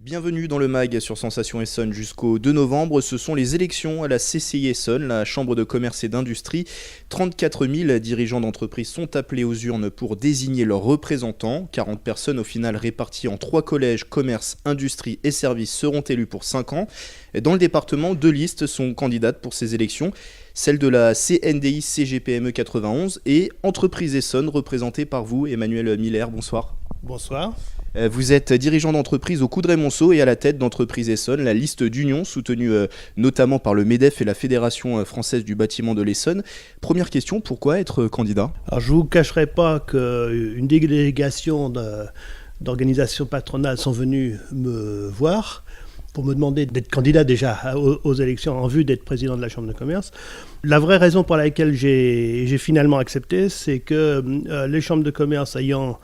Bienvenue dans le MAG sur Sensation Essonne jusqu'au 2 novembre. Ce sont les élections à la CCI Essonne, la Chambre de commerce et d'industrie. 34 000 dirigeants d'entreprises sont appelés aux urnes pour désigner leurs représentants. 40 personnes au final réparties en 3 collèges, commerce, industrie et services seront élues pour 5 ans. Dans le département, 2 listes sont candidates pour ces élections. Celle de la CNDI CGPME 91 et Entreprise Essonne, représentée par vous, Emmanuel Miller. Bonsoir. Bonsoir. Vous êtes dirigeant d'entreprise au Coudray-Montceau et à la tête d'Entreprise Essonne, la liste d'union soutenue notamment par le MEDEF et la Fédération française du bâtiment de l'Essonne. Première question, pourquoi être candidat ? Alors, je ne vous cacherai pas qu'une délégation d'organisations patronales sont venues me voir pour me demander d'être candidat déjà aux élections en vue d'être président de la Chambre de commerce. La vraie raison pour laquelle j'ai finalement accepté, c'est que les chambres de commerce ayant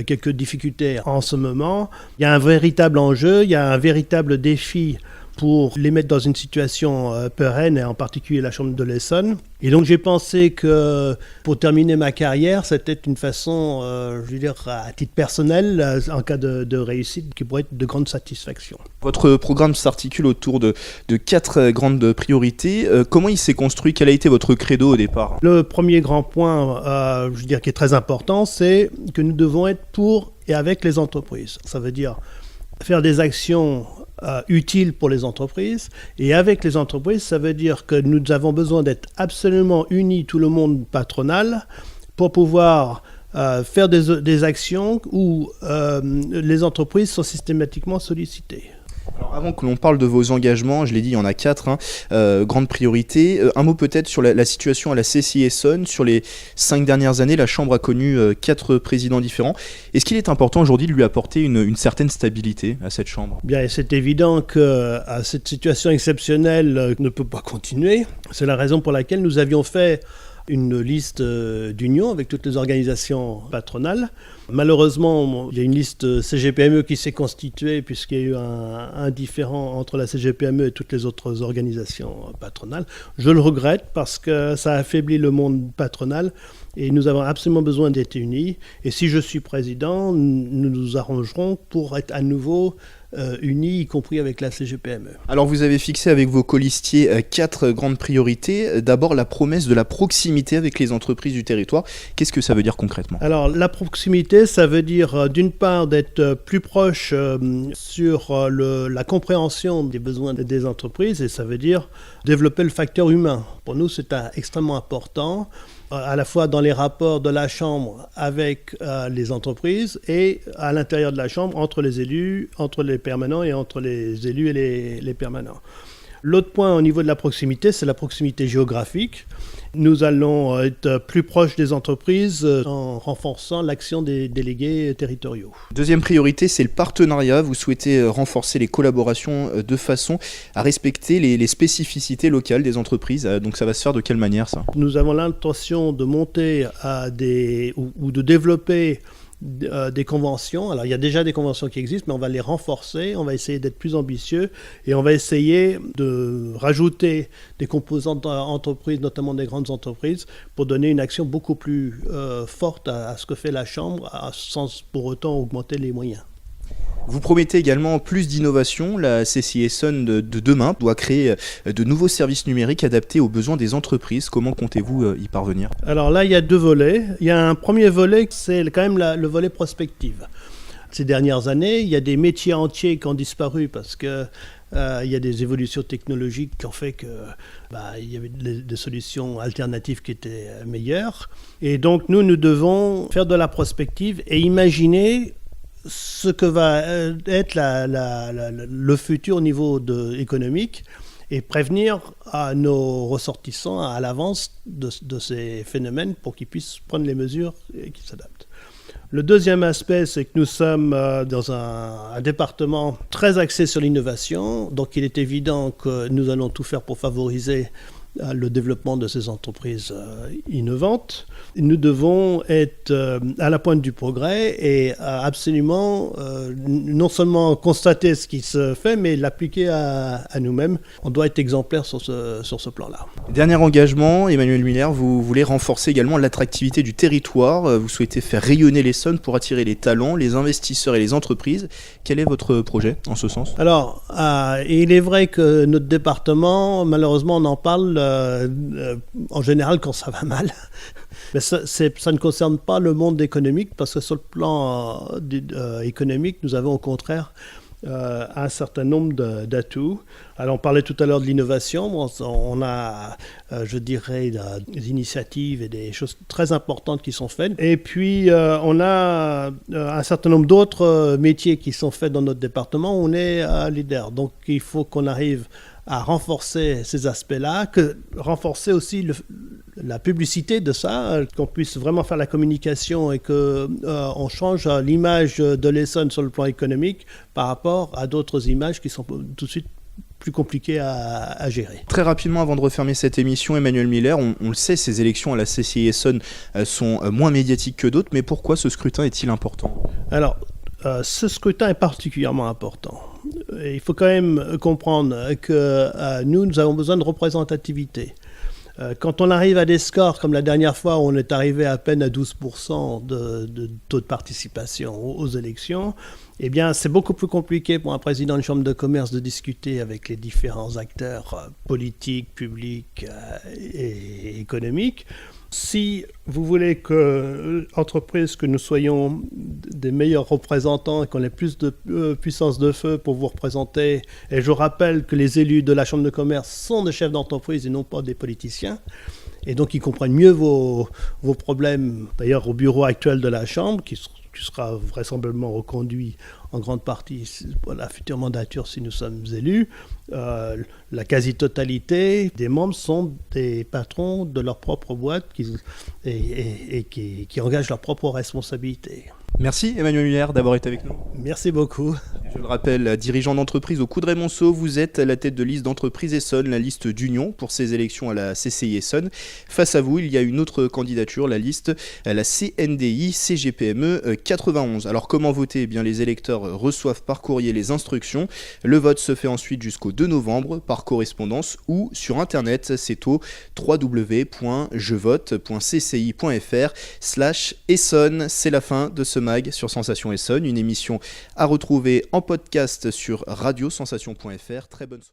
quelques difficultés en ce moment, il y a un véritable enjeu, il y a un véritable défi pour les mettre dans une situation pérenne, et en particulier la Chambre de l'Essonne. Et donc j'ai pensé que pour terminer ma carrière, c'était une façon, je veux dire, à titre personnel, en cas de réussite, qui pourrait être de grande satisfaction. Votre programme s'articule autour de 4 grandes priorités. Comment il s'est construit ? Quel a été votre credo au départ ? Le premier grand point, je veux dire, qui est très important, c'est que nous devons être pour et avec les entreprises. Ça veut dire faire des actions utiles pour les entreprises. Et avec les entreprises, ça veut dire que nous avons besoin d'être absolument unis, tout le monde patronal, pour pouvoir faire des actions où les entreprises sont systématiquement sollicitées. Alors avant que l'on parle de vos engagements, je l'ai dit, il y en a 4, grandes priorités. Un mot peut-être sur la situation à la CCI Essonne. Sur les 5 dernières années, la Chambre a connu 4 présidents différents. Est-ce qu'il est important aujourd'hui de lui apporter une certaine stabilité à cette Chambre ? Bien, c'est évident que cette situation exceptionnelle ne peut pas continuer. C'est la raison pour laquelle nous avions fait une liste d'union avec toutes les organisations patronales. Malheureusement, il y a une liste CGPME qui s'est constituée puisqu'il y a eu un différend entre la CGPME et toutes les autres organisations patronales. Je le regrette parce que ça affaiblit le monde patronal et nous avons absolument besoin d'être unis. Et si je suis président, nous nous arrangerons pour être à nouveau unis, y compris avec la CGPME. Alors vous avez fixé avec vos colistiers 4 grandes priorités. D'abord la promesse de la proximité avec les entreprises du territoire. Qu'est-ce que ça veut dire concrètement ? Alors la proximité, ça veut dire d'une part d'être plus proche sur la compréhension des besoins des entreprises et ça veut dire développer le facteur humain. Pour nous, c'est extrêmement important, à la fois dans les rapports de la Chambre avec les entreprises et à l'intérieur de la Chambre entre les élus, entre les permanents et entre les élus et les permanents. L'autre point au niveau de la proximité, c'est la proximité géographique. Nous allons être plus proches des entreprises en renforçant l'action des délégués territoriaux. Deuxième priorité, c'est le partenariat. Vous souhaitez renforcer les collaborations de façon à respecter les spécificités locales des entreprises. Donc ça va se faire de quelle manière ça ? Nous avons l'intention de monter ou de développer des conventions. Alors il y a déjà des conventions qui existent, mais on va les renforcer, on va essayer d'être plus ambitieux et on va essayer de rajouter des composantes entreprises, notamment des grandes entreprises, pour donner une action beaucoup plus forte à ce que fait la Chambre, sans pour autant augmenter les moyens. Vous promettez également plus d'innovation. La CCI Essonne de demain doit créer de nouveaux services numériques adaptés aux besoins des entreprises. Comment comptez-vous y parvenir ? Alors là, il y a 2 volets. Il y a un premier volet, c'est quand même le volet prospective. Ces dernières années, il y a des métiers entiers qui ont disparu parce que il y a des évolutions technologiques qui ont fait que il y avait des solutions alternatives qui étaient meilleures. Et donc nous devons faire de la prospective et imaginer ce que va être le futur au niveau économique et prévenir à nos ressortissants à l'avance de ces phénomènes pour qu'ils puissent prendre les mesures et qu'ils s'adaptent. Le deuxième aspect, c'est que nous sommes dans un département très axé sur l'innovation, donc il est évident que nous allons tout faire pour favoriser le développement de ces entreprises innovantes. Nous devons être à la pointe du progrès et absolument non seulement constater ce qui se fait, mais l'appliquer à nous-mêmes. On doit être exemplaire sur ce plan-là. Dernier engagement, Emmanuel Muller, vous voulez renforcer également l'attractivité du territoire. Vous souhaitez faire rayonner l'Essonne pour attirer les talents, les investisseurs et les entreprises. Quel est votre projet en ce sens ? Alors, il est vrai que notre département, malheureusement, on en parle en général quand ça va mal. Mais ça ne concerne pas le monde économique, parce que sur le plan économique, nous avons au contraire un certain nombre d'atouts. Alors, on parlait tout à l'heure de l'innovation. On a, je dirais, des initiatives et des choses très importantes qui sont faites. Et puis, on a un certain nombre d'autres métiers qui sont faits dans notre département où on est leader. Donc, il faut qu'on arrive à renforcer ces aspects-là, renforcer aussi la publicité de ça, qu'on puisse vraiment faire la communication et qu'on change l'image de l'Essonne sur le plan économique par rapport à d'autres images qui sont tout de suite plus compliquées à gérer. Très rapidement, avant de refermer cette émission, Emmanuel Muller, on le sait, ces élections à la CCI Essonne sont moins médiatiques que d'autres, mais pourquoi ce scrutin est-il important ? Alors, ce scrutin est particulièrement important. Il faut quand même comprendre que nous avons besoin de représentativité. Quand on arrive à des scores comme la dernière fois où on est arrivé à peine à 12% de taux de participation aux élections, eh bien c'est beaucoup plus compliqué pour un président de chambre de commerce de discuter avec les différents acteurs politiques, publics et économiques. Si vous voulez que l'entreprise, que nous soyons des meilleurs représentants et qu'on ait plus de puissance de feu pour vous représenter, et je rappelle que les élus de la Chambre de commerce sont des chefs d'entreprise et non pas des politiciens, et donc ils comprennent mieux vos problèmes, d'ailleurs au bureau actuel de la Chambre, qui sera vraisemblablement reconduit en grande partie pour la future mandature si nous sommes élus. La quasi-totalité des membres sont des patrons de leur propre boîte qui engagent leur propre responsabilité. Merci Emmanuel Muller d'avoir été avec nous. Merci beaucoup. Je le rappelle, dirigeant d'entreprise au Coudray-Monceau, vous êtes à la tête de liste d'entreprise Essonne, la liste d'union pour ces élections à la CCI Essonne. Face à vous, il y a une autre candidature, la liste à la CNDI CGPME 91. Alors comment voter ? Eh bien, les électeurs reçoivent par courrier les instructions. Le vote se fait ensuite jusqu'au 2 novembre par correspondance ou sur internet. C'est au www.jevote.cci.fr/Essonne. C'est la fin de ce mag sur Sensation Essonne, une émission à retrouver en podcast sur radiosensation.fr. Très bonne soirée.